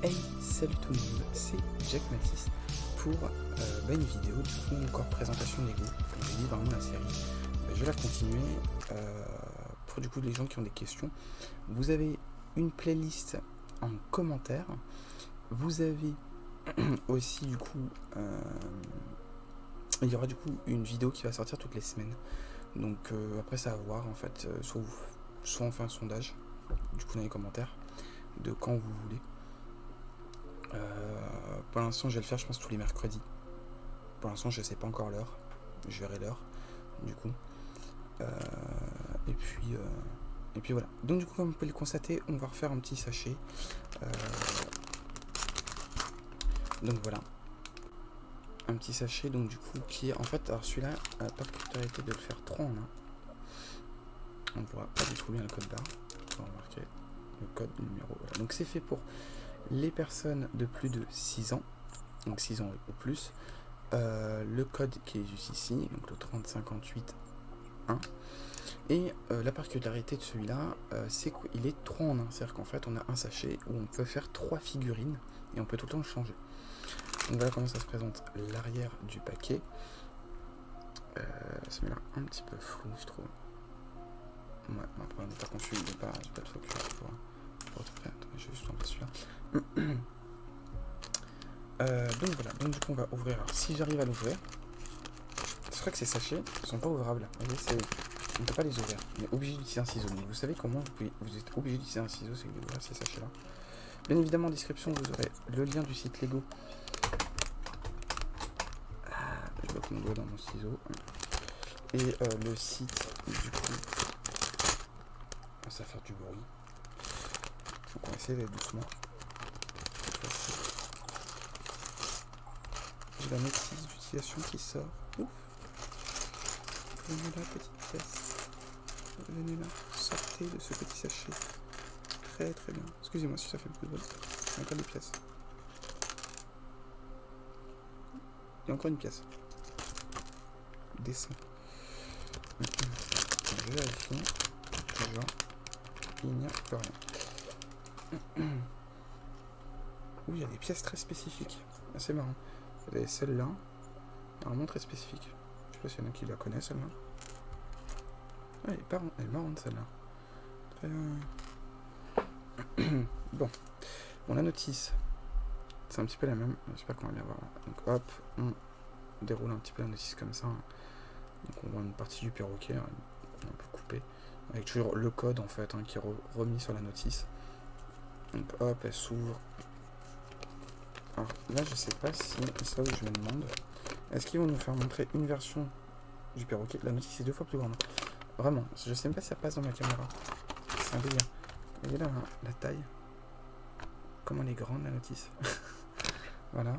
Hey, salut tout le monde, c'est Jack Matisse pour une vidéo du coup encore présentation de Lego. Comme j'ai dit vraiment la série, je vais la continuer pour du coup les gens qui ont des questions. Vous avez une playlist en commentaire, vous avez aussi du coup il y aura du coup une vidéo qui va sortir toutes les semaines. Donc après ça à voir en fait, soit on fait un sondage du coup dans les commentaires de quand vous voulez. Pour l'instant, je vais le faire, je pense, tous les mercredis. Pour l'instant, je sais pas encore l'heure. Je verrai l'heure, du coup. Euh, et puis voilà. Donc, du coup, comme vous pouvez le constater, on va refaire un petit sachet. Donc voilà. Un petit sachet, donc du coup, qui est en fait. Alors celui-là n'a pas de particularité de le faire 3 en 1. On ne voit pas du tout bien le code barre. On va remarquer le code numéro. Voilà. Donc c'est fait pour les personnes de plus de 6 ans. Donc 6 ans ou plus. Le code qui est juste ici, donc le 3058-1. Et la particularité de celui-là, c'est qu'il est 3 en 1. C'est-à-dire qu'en fait, on a un sachet où on peut faire 3 figurines et on peut tout le temps le changer. Donc voilà comment ça se présente l'arrière du paquet. Ça met là un petit peu flou, je trouve. Ouais, après on n'est pas conçu, j'ai pas de focus pour retrouver. Attends, je vais juste enlever celui-là. Donc voilà, donc du coup on va ouvrir. Alors si j'arrive à l'ouvrir, je crois que ces sachets ne sont pas ouvrables. Vous voyez, on ne peut pas les ouvrir. On est obligé d'utiliser un ciseau. Donc vous savez comment vous êtes obligé d'utiliser un ciseau, c'est d'ouvrir ces sachets là. Bien évidemment en description vous aurez le lien du site Lego. Je bloque mon doigt dans mon ciseau. Et le site du coup. Ça va faire du bruit. Donc on va essayer d'être doucement. J'ai la notice d'utilisation qui sort. Ouf. Venez là, petite pièce. Venez là, sortez de ce petit sachet. Très très bien. Excusez-moi si ça fait beaucoup de bruit. Il y a encore des pièces. Il y a encore une pièce. Descends. Je vérifie. Genre, il n'y a plus rien. Ouh, il y a des pièces très spécifiques. Assez marrant. Vous avez celle-là. Vraiment très spécifique. Je sais pas s'il y en a qui la connaissent celle-là. Ah, elle est marrante celle-là. Très... Bon, la notice, c'est un petit peu la même. J'espère qu'on va bien voir. Donc hop, on déroule un petit peu la notice comme ça. Donc on voit une partie du perroquet, un peu coupée, avec toujours le code en fait qui est remis sur la notice. Donc hop, elle s'ouvre. Alors là, je sais pas si c'est là où je me demande. Est-ce qu'ils vont nous faire montrer une version du perroquet? La notice est 2 fois plus grande. Vraiment, je sais même pas si ça passe dans ma caméra. C'est un délire. Vous voyez là la taille? Comment elle est grande la notice. Voilà.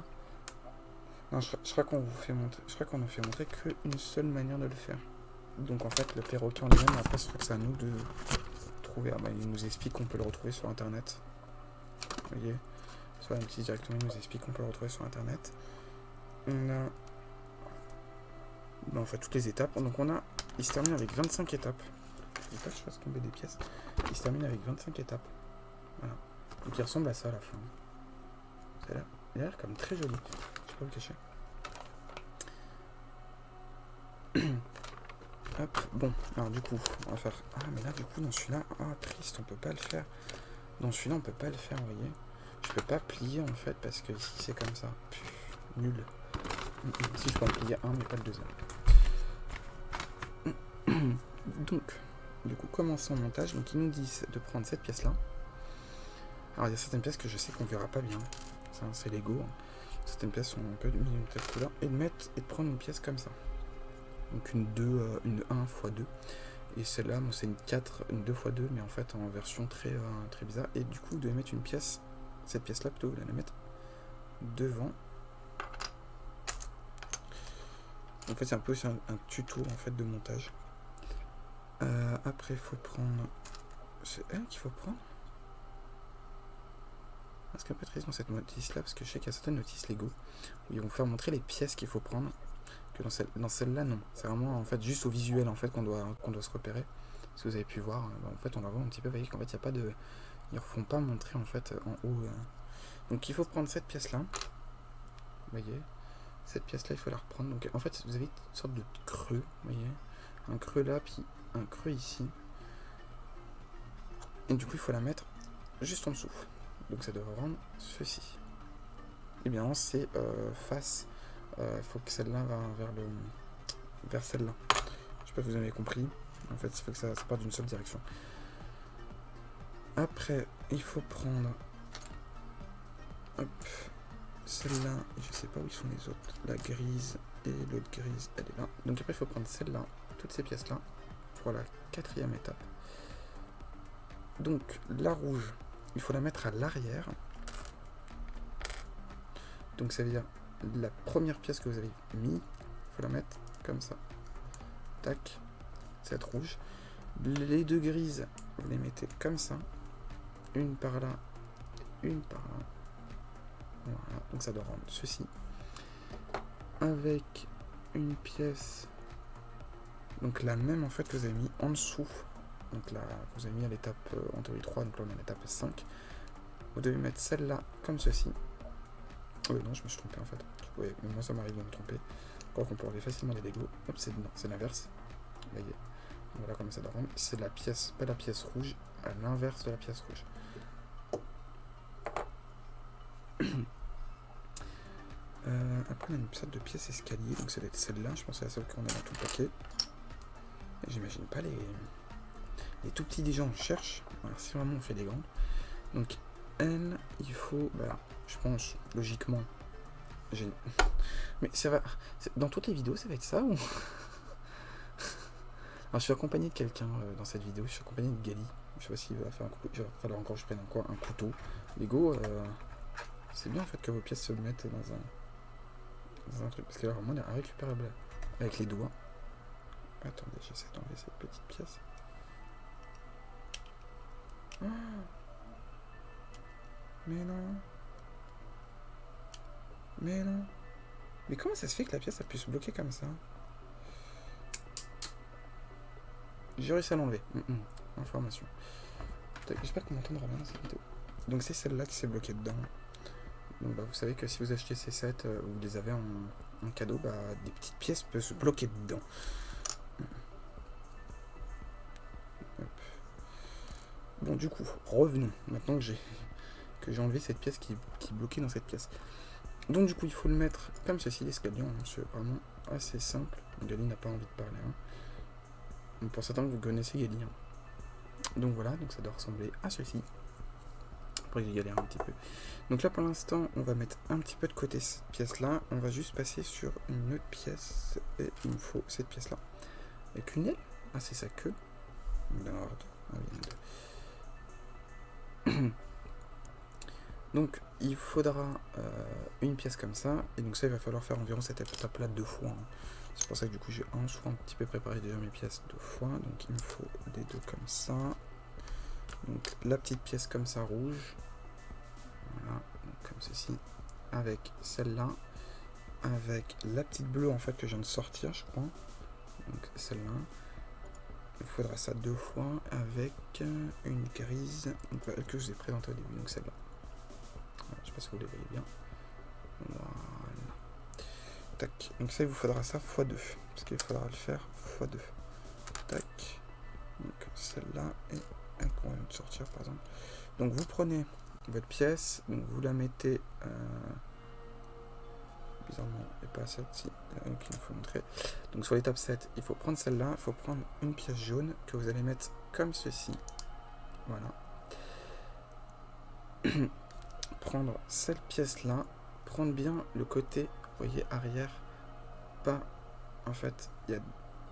Non, je crois qu'on vous fait montrer. Je crois qu'on nous fait montrer qu'une seule manière de le faire. Donc en fait le perroquet en lui-même, après je crois que c'est à nous de trouver. Ah bah il nous explique qu'on peut le retrouver sur internet. Vous voyez? Soit la notice directement il nous explique qu'on peut le retrouver sur internet. On a. Ben, en fait toutes les étapes. Donc on a. Il se termine avec 25 étapes. Je ne sais pas que je fasse tomber des pièces. Il se termine avec 25 étapes. Voilà. Donc il ressemble à ça à la fin. Il a l'air comme très joli. Je peux pas le cacher. Hop, bon, alors du coup, on va faire... Ah, mais là, du coup, dans celui-là... Ah, triste, on peut pas le faire. Dans celui-là, on peut pas le faire, vous voyez. Je peux pas plier, en fait, parce que ici, c'est comme ça. Pff, nul. Si, je peux en plier un, mais pas le deuxième. Donc, du coup, commençons le montage. Donc, ils nous disent de prendre cette pièce-là. Alors, il y a certaines pièces que je sais qu'on verra pas bien. Ça, c'est Lego. Certaines pièces sont un peu mises d'une telle couleur. Et de prendre une pièce comme ça. Donc une 1 x 2. Et celle-là, bon, c'est une 2 x 2, mais en fait en version très bizarre. Et du coup, vous devez mettre une pièce, cette pièce-là plutôt, vous allez la mettre devant. En fait, c'est un peu aussi un tuto en fait de montage. Après, il faut prendre. C'est elle qu'il faut prendre. Parce qu'un peu triste dans cette notice-là, parce que je sais qu'il y a certaines notices Lego où ils vont faire montrer les pièces qu'il faut prendre. Que dans celle-là, non. C'est vraiment en fait juste au visuel en fait qu'on doit se repérer. Si vous avez pu voir, en fait on va voir un petit peu, vous voyez qu'en fait il n'y a pas de. Ils ne refont pas montrer en fait en haut Donc il faut prendre cette pièce-là. Vous voyez, cette pièce-là, il faut la reprendre. Donc en fait, vous avez une sorte de creux, vous voyez, un creux là, puis un creux ici. Et du coup, il faut la mettre juste en dessous. Donc ça devrait rendre ceci. Et bien, c'est face. Il faut que celle-là va vers celle-là. Je sais pas si vous avez compris. En fait, ça fait que ça part d'une seule direction. Après, il faut prendre celle-là. Je sais pas où ils sont les autres. La grise et l'autre grise, elle est là. Donc après, il faut prendre celle-là, toutes ces pièces-là, pour la 4e étape. Donc, la rouge, il faut la mettre à l'arrière. Donc, ça veut dire la première pièce que vous avez mis, il faut la mettre comme ça. Tac, cette rouge. Les deux grises, vous les mettez comme ça. Une par là, une par là. Voilà, donc ça doit rendre ceci. Avec une pièce, donc la même en fait que vous avez mis en dessous. Donc là, vous avez mis à l'étape en théorie 3, donc là on est à l'étape 5. Vous devez mettre celle-là comme ceci. Oui, non, je me suis trompé en fait. Oui, mais moi ça m'arrive de me tromper. Quoi qu'on peut enlever facilement les Lego. Hop, c'est l'inverse. Vous voyez. Voilà comment ça doit rendre. C'est la pièce, pas la pièce rouge, à l'inverse de la pièce rouge. Après on a une sorte de pièce escalier, donc ça va être celle-là, je pense que c'est la seule qu'on a dans tout le paquet. J'imagine pas les tout petits déjà on cherche. Alors, si vraiment on fait des grandes. Donc elle, il faut, bah, je pense logiquement. Mais ça va. Dans toutes les vidéos, ça va être ça ou... Alors, je suis accompagné de quelqu'un dans cette vidéo, je suis accompagné de Gali. Je sais pas s'il va faire un coup. Il va falloir encore que je prenne un couteau. Lego, c'est bien en fait que vos pièces se mettent dans un truc. Parce que là, vraiment, on est récupérable avec les doigts. Attendez, j'essaie d'enlever cette petite pièce. Oh, mais non. Mais non. Mais comment ça se fait que la pièce a pu se bloquer comme ça? J'ai réussi à l'enlever. Information. J'espère qu'on m'entendra bien dans cette vidéo. Donc c'est celle-là qui s'est bloquée dedans. Donc bah, vous savez que si vous achetez ces sets, vous les avez en cadeau, bah, des petites pièces peuvent se bloquer dedans. Hop. Bon du coup, revenons. Maintenant que j'ai enlevé cette pièce qui est bloquée dans cette pièce. Donc du coup il faut le mettre comme ceci, l'escalier, c'est vraiment assez simple. Gali n'a pas envie de parler. Donc, pour certains vous connaissez Gali. Donc voilà, donc ça doit ressembler à ceci. Après j'ai galéré un petit peu. Donc là pour l'instant on va mettre un petit peu de côté cette pièce là. On va juste passer sur une autre pièce. Et il me faut cette pièce là. Avec une aile. Ah c'est sa queue. Donc il faudra une pièce comme ça, et donc ça il va falloir faire environ cette étape là 2 fois. C'est pour ça que du coup j'ai un petit peu préparé déjà mes pièces 2 fois, donc il me faut des deux comme ça. Donc la petite pièce comme ça rouge, voilà, donc comme ceci, avec celle-là, avec la petite bleue en fait que je viens de sortir je crois, donc celle-là. Il faudra ça 2 fois avec une grise que je vous ai présentée au début, donc celle-là. Je sais pas si vous les voyez bien. Voilà. Tac. Donc ça, il vous faudra ça x2. Parce qu'il faudra le faire x2. Tac. Donc celle-là et elle qu'on vient de sortir par exemple. Donc vous prenez votre pièce, donc vous la mettez bizarrement, et pas celle-ci, qu'il nous faut montrer. Donc sur l'étape 7, il faut prendre celle-là, il faut prendre une pièce jaune que vous allez mettre comme ceci. Voilà. Prendre cette pièce là, prendre bien le côté, vous voyez, arrière, pas en fait, il y a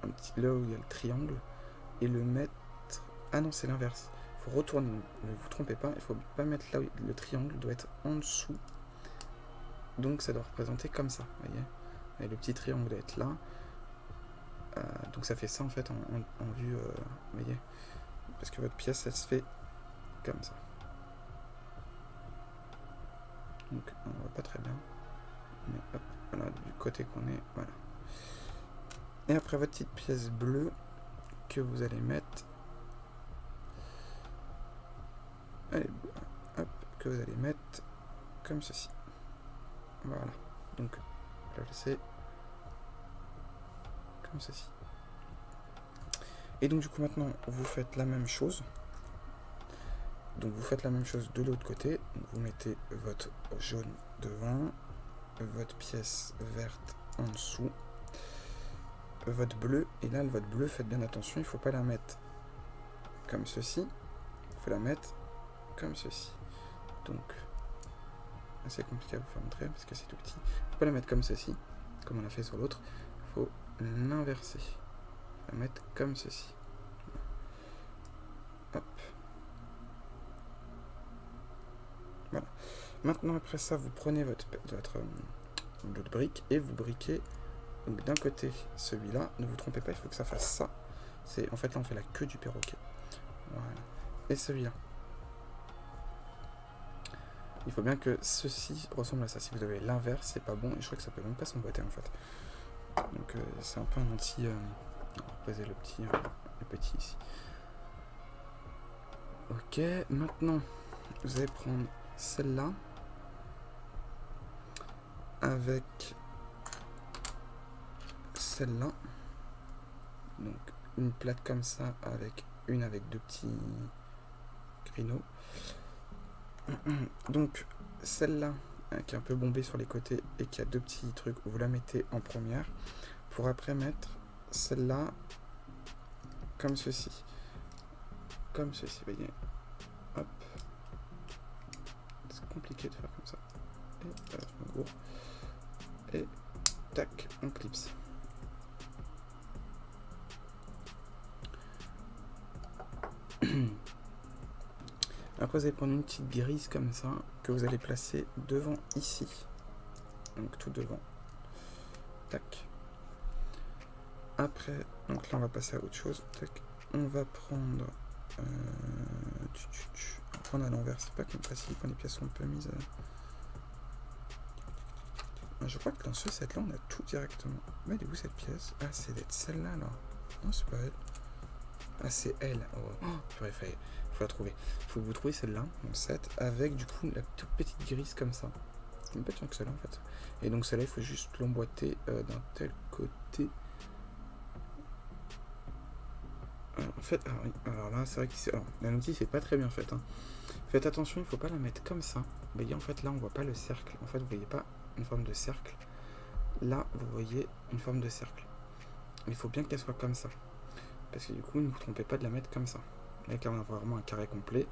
un petit là où il y a le triangle, et le mettre, ah non c'est l'inverse, il faut retourner, ne vous trompez pas, il faut pas mettre là où le triangle doit être en dessous, donc ça doit représenter comme ça, vous voyez, et le petit triangle doit être là, donc ça fait ça en fait en vue, vous voyez, parce que votre pièce elle se fait comme ça. Donc on voit pas très bien. Mais hop, voilà, du côté qu'on est, voilà. Et après votre petite pièce bleue que vous allez mettre. Allez, hop, que vous allez mettre comme ceci. Voilà. Donc, on va le laisser comme ceci. Et donc, du coup, maintenant, vous faites la même chose. Donc, vous faites la même chose de l'autre côté. Donc, vous mettez votre jaune devant, votre pièce verte en dessous, votre bleu. Et là, votre bleu, faites bien attention, il ne faut pas la mettre comme ceci. Il faut la mettre comme ceci. Donc, assez compliqué à vous faire montrer parce que c'est tout petit. Il ne faut pas la mettre comme ceci, comme on l'a fait sur l'autre. Il faut l'inverser. La mettre comme ceci. Hop. Voilà. Maintenant, après ça, vous prenez votre brique et vous briquez. Donc, d'un côté, celui-là. Ne vous trompez pas, il faut que ça fasse ça. En fait, là, on fait la queue du perroquet. Voilà. Et celui-là. Il faut bien que ceci ressemble à ça. Si vous avez l'inverse, c'est pas bon. Et je crois que ça peut même pas s'emboîter, en fait. Donc, c'est un peu un anti... on va poser le petit ici. Ok, maintenant, vous allez prendre celle-là avec celle-là. Donc, une plate comme ça avec deux petits crinots. Donc, celle-là, qui est un peu bombée sur les côtés et qui a deux petits trucs, vous la mettez en première pour après mettre celle-là comme ceci. Comme ceci, vous voyez. Hop. C'est compliqué de faire comme ça. Et je me gourre. Et tac, on clipse. Après, vous allez prendre une petite grise comme ça que vous allez placer devant ici. Donc tout devant. Tac. Après, donc là, on va passer à autre chose. Tac. On va prendre. On va prendre à l'envers. C'est pas comme facile quand les pièces sont un peu mises. Je crois que dans ce set-là, on a tout directement. Mais elle est où cette pièce? Ah, c'est d'être celle-là, là. Non, c'est pas elle. Ah, c'est elle. Oh, il faut la trouver. Il faut que vous trouviez celle-là, dans le set, avec du coup la toute petite grise comme ça. C'est une petite que celle-là, en fait. Et donc, celle-là, il faut juste l'emboîter d'un tel côté. Alors, en fait, alors là, c'est vrai que la notice, c'est pas très bien faite. Hein. Faites attention, il ne faut pas la mettre comme ça. Vous voyez, en fait, là, on voit pas le cercle. En fait, vous voyez pas une forme de cercle. Là, vous voyez une forme de cercle. Il faut bien qu'elle soit comme ça. Parce que du coup, ne vous trompez pas de la mettre comme ça. Avec là, on a vraiment un carré complet.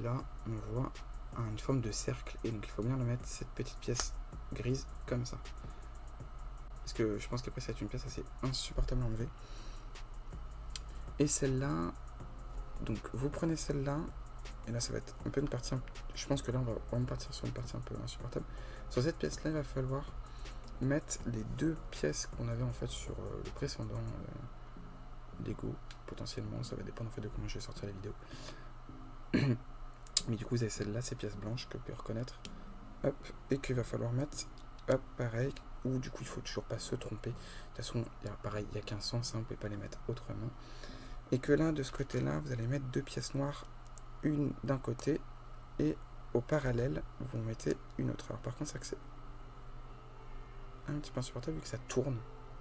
Là, on voit une forme de cercle. Et donc, il faut bien la mettre, cette petite pièce grise, comme ça. Parce que je pense qu'après, ça va être une pièce assez insupportable à enlever. Et celle-là, donc, vous prenez celle-là. Et là, ça va être un peu une partie... Je pense que là, on va vraiment partir sur une partie un peu insupportable. Sur cette pièce-là, il va falloir mettre les deux pièces qu'on avait en fait sur le précédent Lego. Potentiellement, ça va dépendre en fait de comment je vais sortir la vidéo. Mais du coup, vous avez celle-là, ces pièces blanches que vous pouvez reconnaître. Hop, et qu'il va falloir mettre, hop, pareil. Ou du coup, il faut toujours pas se tromper. De toute façon, pareil, il n'y a qu'un sens, hein, vous ne pouvez pas les mettre autrement. Et que là, de ce côté-là, vous allez mettre deux pièces noires, une d'un côté, et au parallèle, vous mettez une autre. Alors par contre, c'est que c'est un petit peu insupportable vu que ça tourne.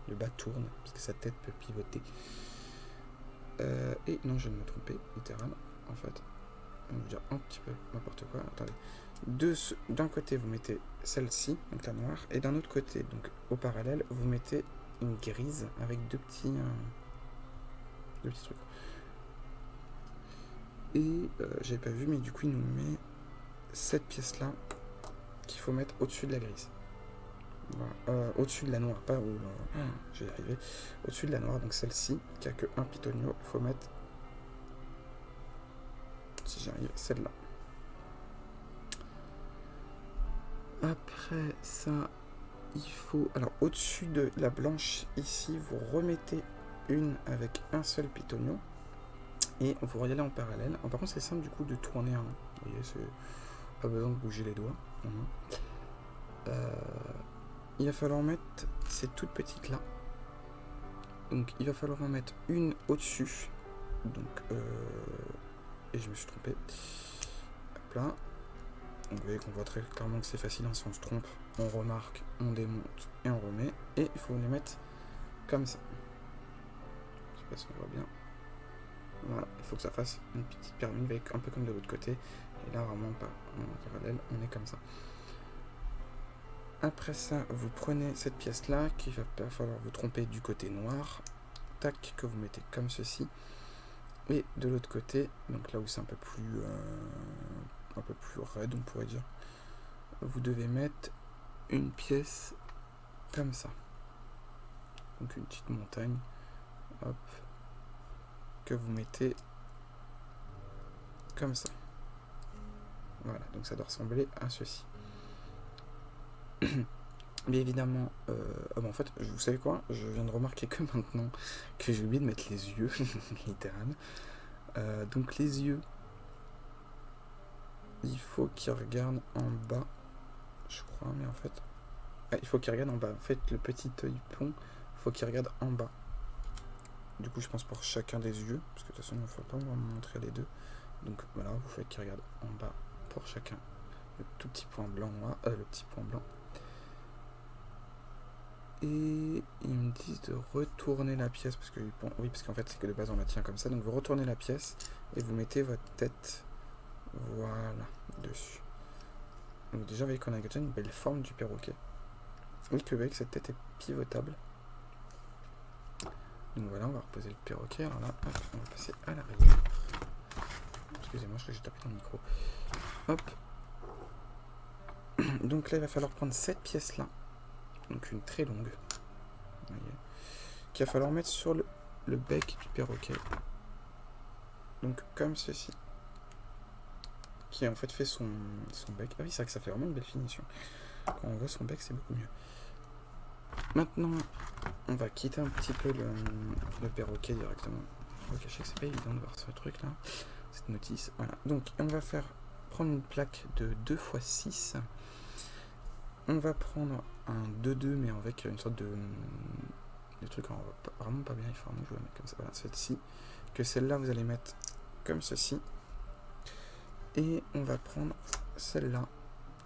Le bas tourne, parce que sa tête peut pivoter. Et non, je vais me tromper, littéralement, en fait. On va dire un petit peu n'importe quoi. Attendez. D'un côté, vous mettez celle-ci, donc la noire, et d'un autre côté, donc au parallèle, vous mettez une grise avec deux petits trucs. Et j'avais pas vu, mais du coup, il nous met cette pièce-là qu'il faut mettre au-dessus de la grise. Voilà. Au-dessus de la noire, pas où. J'ai arrivé. Au-dessus de la noire, donc celle-ci, qui a que un pitonio, il faut mettre, si j'arrive, celle-là. Après ça, il faut... Alors, au-dessus de la blanche, ici, vous remettez une avec un seul pitonio. Et on va y aller en parallèle. Par contre, c'est simple, du coup, de tourner un. Vous voyez, c'est pas besoin de bouger les doigts. Il va falloir mettre ces toutes petites là. Donc il va falloir en mettre une au-dessus. Donc et je me suis trompé. Hop là. Donc vous voyez qu'on voit très clairement que c'est facile, hein, si on se trompe, on remarque, on démonte et on remet. Et il faut les mettre comme ça. Je sais pas si on voit bien. Voilà, il faut que ça fasse une petite pyramide avec un peu comme de l'autre côté. Et là, vraiment pas en parallèle, on est comme ça. Après ça, vous prenez cette pièce-là, qu'il va pas falloir vous tromper du côté noir. Tac, que vous mettez comme ceci. Et de l'autre côté, donc là où c'est un peu plus raide, on pourrait dire, vous devez mettre une pièce comme ça. Donc une petite montagne, hop, que vous mettez comme ça. Voilà, donc ça doit ressembler à ceci. Mais évidemment, en fait, vous savez quoi? Je viens de remarquer que maintenant que j'ai oublié de mettre les yeux, littéralement. Donc les yeux, il faut qu'ils regardent en bas, je crois, mais en fait... Ah, il faut qu'ils regardent en bas. En fait, le petit œil pont, il faut qu'il regarde en bas. Du coup, je pense pour chacun des yeux, parce que de toute façon, il ne faut pas me montrer les deux. Donc voilà, vous faites qu'ils regardent en bas pour chacun. Le tout petit point blanc noir, le petit point blanc. Et ils me disent de retourner la pièce, parce que bon, oui, parce qu'en fait, c'est que de base, on la tient comme ça. Donc vous retournez la pièce et vous mettez votre tête, voilà, dessus. Donc déjà, vous voyez qu'on a déjà une belle forme du perroquet. Oui, que vous voyez que cette tête est pivotable. Donc voilà, on va reposer le perroquet. Alors là, hop, on va passer à l'arrière. Excusez-moi, je crois que j'ai tapé dans le micro. Hop. Donc là, il va falloir prendre cette pièce-là. Donc une très longue. Vous voyez. Qu'il va falloir mettre sur le bec du perroquet. Donc comme ceci. Qui en fait fait son bec. Ah oui, c'est vrai que ça fait vraiment une belle finition. Quand on voit son bec, c'est beaucoup mieux. Maintenant, on va quitter un petit peu le perroquet directement. Ok, je sais que c'est pas évident de voir ce truc là, cette notice. Voilà. Donc, on va prendre une plaque de 2x6. On va prendre un 2-2, mais avec une sorte de truc vraiment pas bien. Il faut vraiment jouer comme ça. Voilà, celle-ci. Que celle-là, vous allez mettre comme ceci. Et on va prendre celle-là,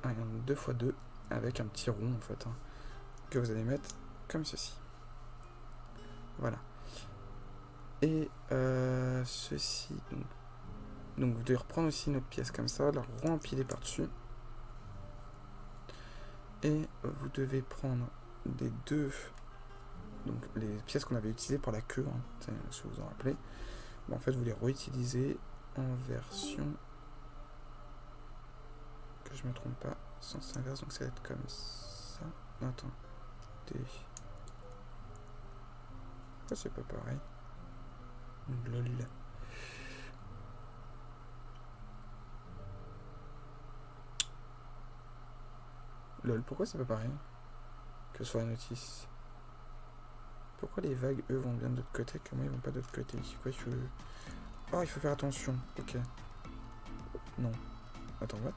un 2x2, avec un petit rond en fait, hein, que vous allez mettre comme ceci. Voilà. Et ceci, donc vous devez reprendre aussi une autre pièce comme ça, la rempiler par-dessus. Et vous devez prendre des deux, donc les pièces qu'on avait utilisées pour la queue, hein, si vous vous en rappelez. Bon, en fait, vous les réutilisez en version, que je me trompe pas, sens inverse, donc ça va être comme ça. Non, attends. Pourquoi c'est pas pareil? Lol. Lol, pourquoi c'est pas pareil que sur la notice? Pourquoi les vagues, eux, vont bien de l'autre côté, que moi, ils vont pas de l'autre côté? Quoi, oh, il faut faire attention. Ok. Non. Attends, what?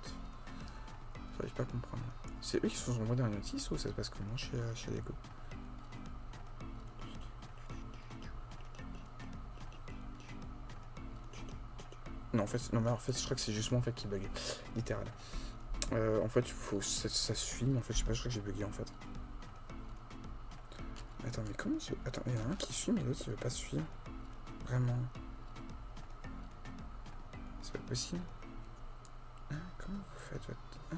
J'arrive pas à comprendre. C'est eux qui sont envoyés dans la notice ou ça se passe comment chez Lego? Non, en fait, non, mais en fait, je crois que c'est juste moi en fait qui bug. Littéral. En fait, ça suit, mais en fait, je sais pas, je crois que j'ai bugué en fait. Attends, mais comment je... Attends, il y en a un qui suit, mais l'autre il veut pas suivre. Vraiment. C'est pas possible. Hein, comment vous faites votre... Hein?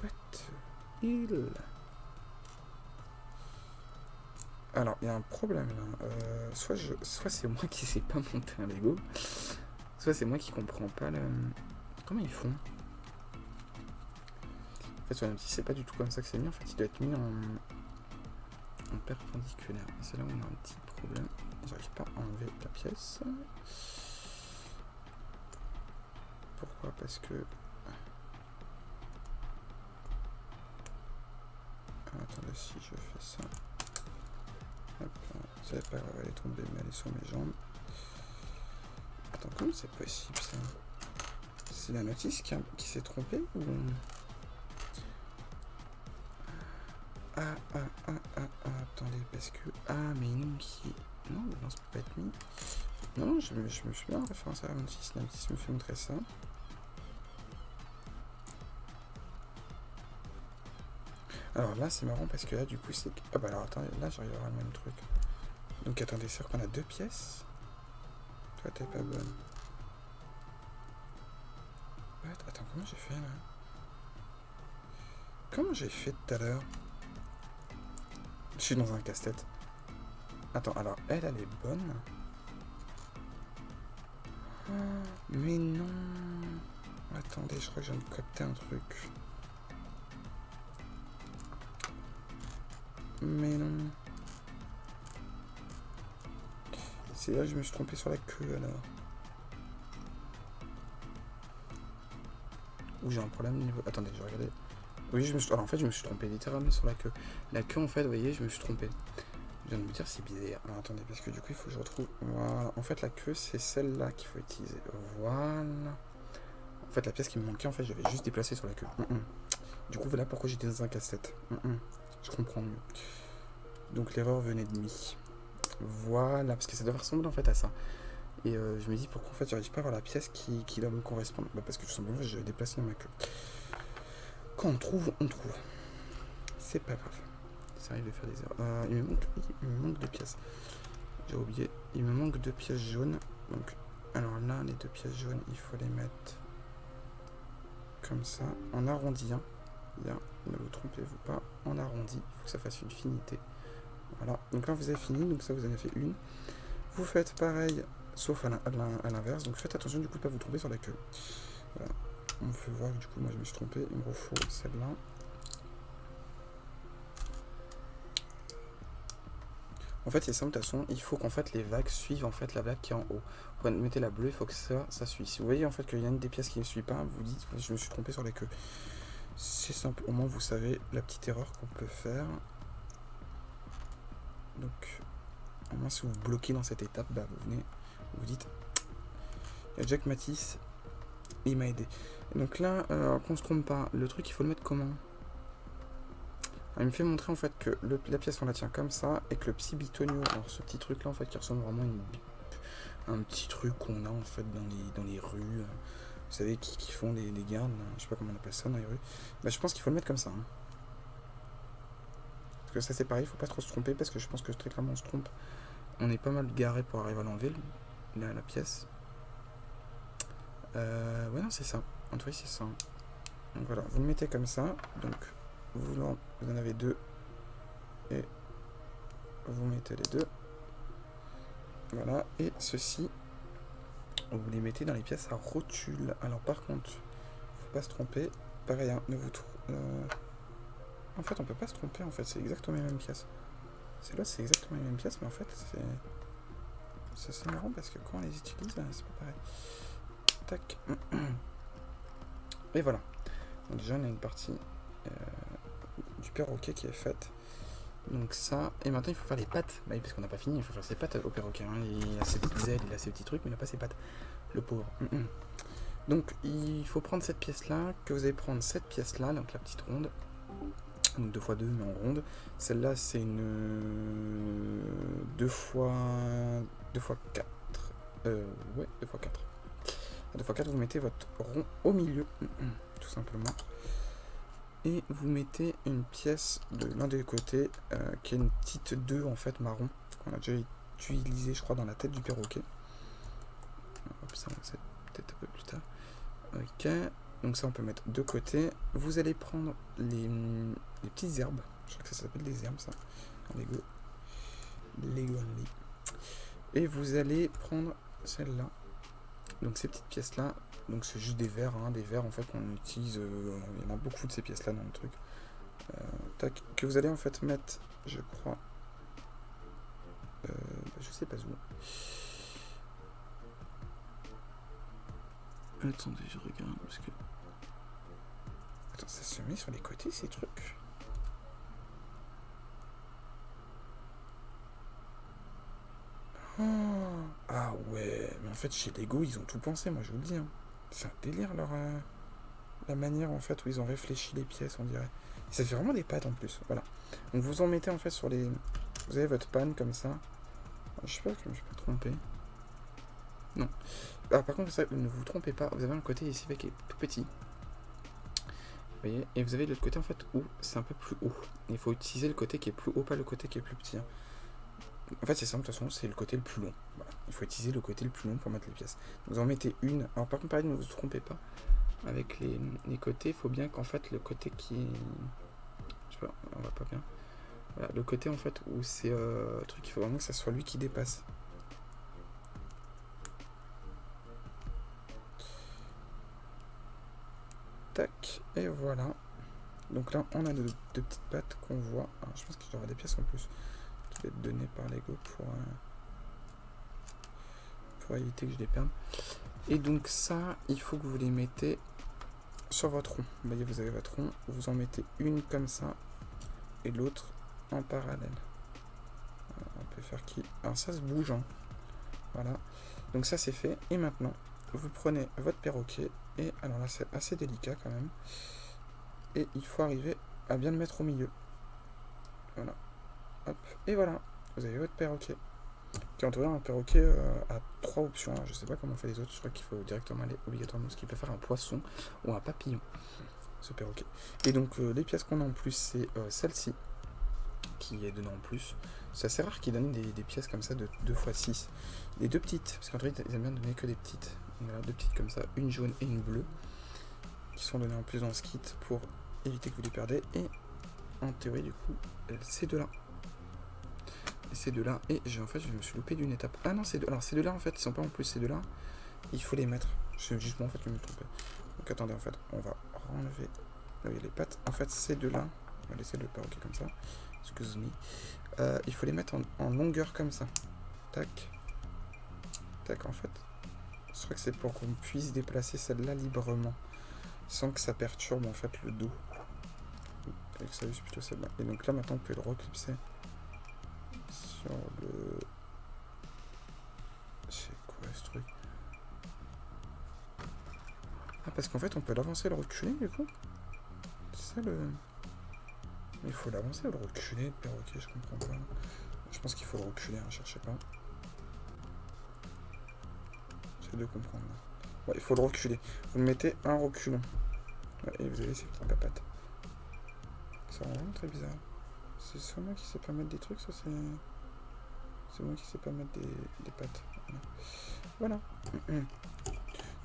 What? Alors, il y a un problème là. Soit c'est moi qui sais pas monter un Lego, soit c'est moi qui comprends pas le... Comment ils font? En fait, sur la notice, c'est pas du tout comme ça que c'est mis. En fait, il doit être mis en perpendiculaire. Et c'est là où on a un petit problème. J'arrive pas à enlever la pièce. Pourquoi? Parce que... attendez, si je fais ça... Hop, c'est pas grave, elle est tombée, mais elle est sur mes jambes. Attends, comment c'est possible ça? C'est la notice qui s'est trompée ou... attendez, parce que... Ah, mais non, qui... Non, ça peut pas être mis. Non, je me suis bien en référence à la notice me fait montrer ça. Alors là, c'est marrant parce que là, du coup, c'est... Ah bah alors, attendez, là, j'arrive à voir le même truc. Donc, attendez, c'est sûr qu'on a 2 pièces. Toi, t'es pas bonne. Ouais, attends, comment j'ai fait, là? Comment j'ai fait tout à l'heure? Je suis dans un casse-tête. Attends, alors, elle est bonne. Oh, mais non. Attendez, je crois que je viens de capter un truc. Mais non. C'est là que je me suis trompé sur la queue, alors. Ou j'ai un problème niveau... Attendez, je vais regarder. Oui, je me suis... Alors, en fait, je me suis trompé littéralement sur la queue. La queue, en fait, vous voyez, je me suis trompé. Je viens de me dire, c'est bizarre. Alors, attendez, parce que du coup, il faut que je retrouve... Voilà. En fait, la queue, c'est celle-là qu'il faut utiliser. Voilà. En fait, la pièce qui me manquait, en fait, j'avais juste déplacé sur la queue. Du coup, voilà pourquoi j'étais dans un casse-tête. Je comprends mieux. Donc, l'erreur venait de mi. Voilà, parce que ça doit ressembler, en fait, à ça. Et je me dis, pourquoi, en fait, j'arrive pas à voir la pièce qui doit me correspondre. Bah, parce que, tout simplement, j'ai déplacé ma queue. Quand on trouve, on trouve. C'est pas grave. Ça arrive de faire des erreurs. Il me manque 2 pièces. J'ai oublié. Il me manque 2 pièces jaunes. Donc, alors là, les 2 pièces jaunes, il faut les mettre comme ça. En arrondi. Hein. Bien, ne vous trompez-vous pas. En arrondi. Il faut que ça fasse une finité. Voilà. Donc là, vous avez fini. Donc ça, vous en avez fait une. Vous faites pareil, sauf à l'inverse. Donc faites attention, du coup, de ne pas vous tromper sur la queue. Voilà. On peut voir que du coup, moi, je me suis trompé. Il me refaut celle-là. En fait, c'est simple, de toute façon, il faut qu'en fait les vagues suivent en fait la vague qui est en haut. Vous mettez la bleue, il faut que ça suive. Si vous voyez en fait qu'il y a une des pièces qui ne suit pas, vous dites je me suis trompé sur la queue. C'est simple, au moins vous savez la petite erreur qu'on peut faire. Donc, au moins si vous bloquez dans cette étape, bah, vous venez, vous dites il y a Jack Matisse, il m'a aidé. Et donc là, qu'on se trompe pas, le truc il faut le mettre comment? Il me fait montrer en fait que la pièce on la tient comme ça et que le petit bitonio, alors ce petit truc là en fait qui ressemble vraiment à un petit truc qu'on a en fait dans les rues, vous savez qui font les gardes, là, je sais pas comment on appelle ça dans les rues, bah je pense qu'il faut le mettre comme ça. Hein. Parce que ça c'est pareil, il faut pas trop se tromper parce que je pense que très clairement on se trompe. On est pas mal garé pour arriver à l'enlever la pièce. Ouais non c'est ça, en tout cas c'est ça. Donc voilà, vous le mettez comme ça, donc vous en avez 2 et vous mettez les 2. Voilà, et ceci, vous les mettez dans les pièces à rotule. Alors par contre, faut pas se tromper. Pareil, hein, en fait, on peut pas se tromper, en fait, c'est exactement les mêmes pièces. Celle-là, c'est exactement les mêmes pièces, mais en fait, c'est assez marrant parce que quand on les utilise, c'est pas pareil. Tac. Et voilà. Donc déjà, on a une partie du perroquet qui est faite. Donc ça, et maintenant il faut faire les pattes. Bah oui, parce qu'on n'a pas fini, il faut faire ses pattes au perroquet. Hein. Il a ses petites ailes, il a ses petits trucs, mais il n'a pas ses pattes. Le pauvre. Donc il faut prendre cette pièce-là, que vous allez prendre cette pièce-là, donc la petite ronde. Donc 2 x 2, mais en ronde. Celle-là, c'est une 2 x 4. Ouais, 2 x 4. 2 x 4, vous mettez votre rond au milieu, tout simplement. Et vous mettez une pièce de l'un des côtés qui est une petite 2 en fait marron qu'on a déjà utilisé je crois dans la tête du perroquet. Hop, ça c'est peut-être un peu plus tard. Ok, donc ça on peut mettre de côté. Vous allez prendre les petites herbes, je crois que ça s'appelle des herbes ça, en Lego. Lego Only. Et vous allez prendre celle-là, donc ces petites pièces là. Donc c'est juste des verres, hein, des verres en fait qu'on utilise, il y en a beaucoup de ces pièces là dans le truc. Tac, que vous allez en fait mettre, je crois, je sais pas où. Attendez, je regarde parce que... Attends, ça se met sur les côtés ces trucs. Oh, ah ouais, mais en fait chez Lego ils ont tout pensé, moi je vous le dis. Hein. C'est un délire la manière en fait où ils ont réfléchi les pièces, on dirait. Et ça fait vraiment des pattes en plus, voilà. Donc vous en mettez en fait sur les... Vous avez votre panne comme ça. Je sais pas si je me suis pas trompé. Non. Ah, par contre, ça, ne vous trompez pas, vous avez un côté ici qui est tout petit. Vous voyez, et vous avez l'autre côté en fait où c'est un peu plus haut. Il faut utiliser le côté qui est plus haut, pas le côté qui est plus petit. Hein. En fait, c'est simple, de toute façon, c'est le côté le plus long. Voilà. Il faut utiliser le côté le plus long pour mettre les pièces. Vous en mettez une. Alors, par contre, pareil, ne vous trompez pas. Avec les côtés, il faut bien qu'en fait, le côté qui est. Je sais pas, on va pas bien. Voilà, le côté en fait où c'est truc, il faut vraiment que ça soit lui qui dépasse. Tac, et voilà. Donc là, on a deux petites pattes qu'on voit. Alors, je pense qu'il y aura des pièces en plus qui vont être données par Lego pour éviter que je les perde. Et donc ça, il faut que vous les mettez sur votre rond. Vous voyez, vous avez votre rond, vous en mettez une comme ça et l'autre en parallèle. Alors, on peut faire qui? Alors ça se bouge, hein. Voilà. Donc ça c'est fait. Et maintenant, vous prenez votre perroquet et alors là c'est assez délicat quand même. Et il faut arriver à bien le mettre au milieu. Voilà. Hop. Et voilà. Vous avez votre perroquet. Qui est entouré d'un perroquet à 3 options. Alors, je sais pas comment on fait les autres. Je crois qu'il faut directement aller obligatoirement. Ce qui peut faire un poisson ou un papillon. Ce perroquet. Et donc les pièces qu'on a en plus, c'est celle-ci. Qui est dedans en plus. C'est assez rare qu'ils donnent des pièces comme ça de 2x6. Les deux petites. Parce qu'en fait, ils aiment bien donner que des petites. Voilà, deux petites comme ça. Une jaune et une bleue. Qui sont données en plus dans ce kit pour éviter que vous les perdez. Et en théorie, du coup, ces deux-là. Et ces deux-là. Et en fait, je me suis loupé d'une étape. Ah non, ces deux. Alors, ces deux-là, en fait, ils sont pas en plus. Ces deux-là, il faut les mettre. Je juste moi, en fait, je me trompais. Donc, attendez, en fait, on va enlever. Là, il y a les pattes. En fait, ces deux-là, on va laisser le perroquet comme ça. Excuse me. Il faut les mettre en longueur comme ça. Tac. Tac, en fait. Je crois que c'est pour qu'on puisse déplacer celle-là librement. Sans que ça perturbe, en fait, le dos. Avec ça, juste plutôt celle-là. Et donc là, maintenant, on peut le reclipser sur le... C'est quoi ce truc? Ah, parce qu'en fait, on peut l'avancer et le reculer, du coup. C'est ça le... Il faut l'avancer ou le reculer, le perroquet, je comprends pas. Je pense qu'il faut le reculer, hein, cherchez pas. J'essaie de comprendre. Ouais, il faut le reculer. Vous le mettez un reculon. Ouais, et vous avez ces petites papates. Ça rend vraiment très bizarre. C'est soit moi qui sais pas mettre des trucs, soit c'est moi qui sais pas mettre des pattes. Voilà.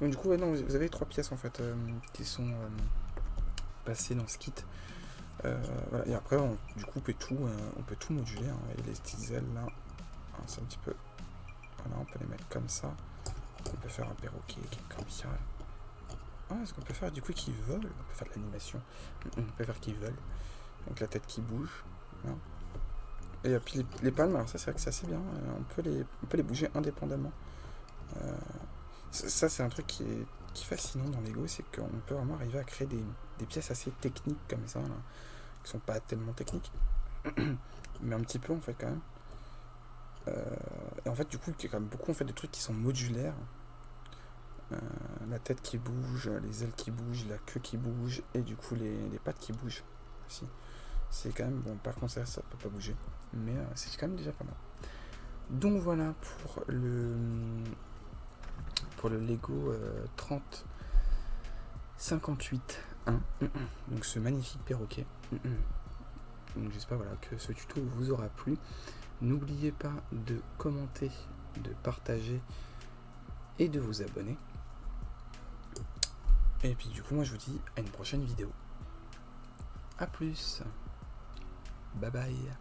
Donc du coup, ouais, non, vous avez 3 pièces en fait qui sont passées dans ce kit. Voilà. Et après, du coup, on peut tout moduler. Hein. Et les petites ailes là, hein, c'est un petit peu... Voilà, on peut les mettre comme ça. On peut faire un perroquet qui est comme ça. Ah, est-ce qu'on peut faire du coup qu'ils volent? On peut faire de l'animation. On peut faire qu'ils volent. Donc la tête qui bouge. Voilà. Et puis les palmes, alors ça c'est vrai que c'est assez bien. On peut les bouger indépendamment. Ça c'est un truc qui est fascinant dans Lego, c'est qu'on peut vraiment arriver à créer des pièces assez techniques comme ça, là, qui sont pas tellement techniques, mais un petit peu en fait quand même. Et en fait du coup il y a quand même beaucoup en fait de trucs qui sont modulaires. La tête qui bouge, les ailes qui bougent, la queue qui bouge, et du coup les pattes qui bougent aussi. C'est quand même, bon par contre ça peut pas bouger, mais c'est quand même déjà pas mal. Donc voilà pour le Lego 3058-1, donc ce magnifique perroquet. Donc j'espère voilà, que ce tuto vous aura plu. N'oubliez pas de commenter, de partager et de vous abonner. Et puis du coup moi je vous dis à une prochaine vidéo. A plus. Bye bye.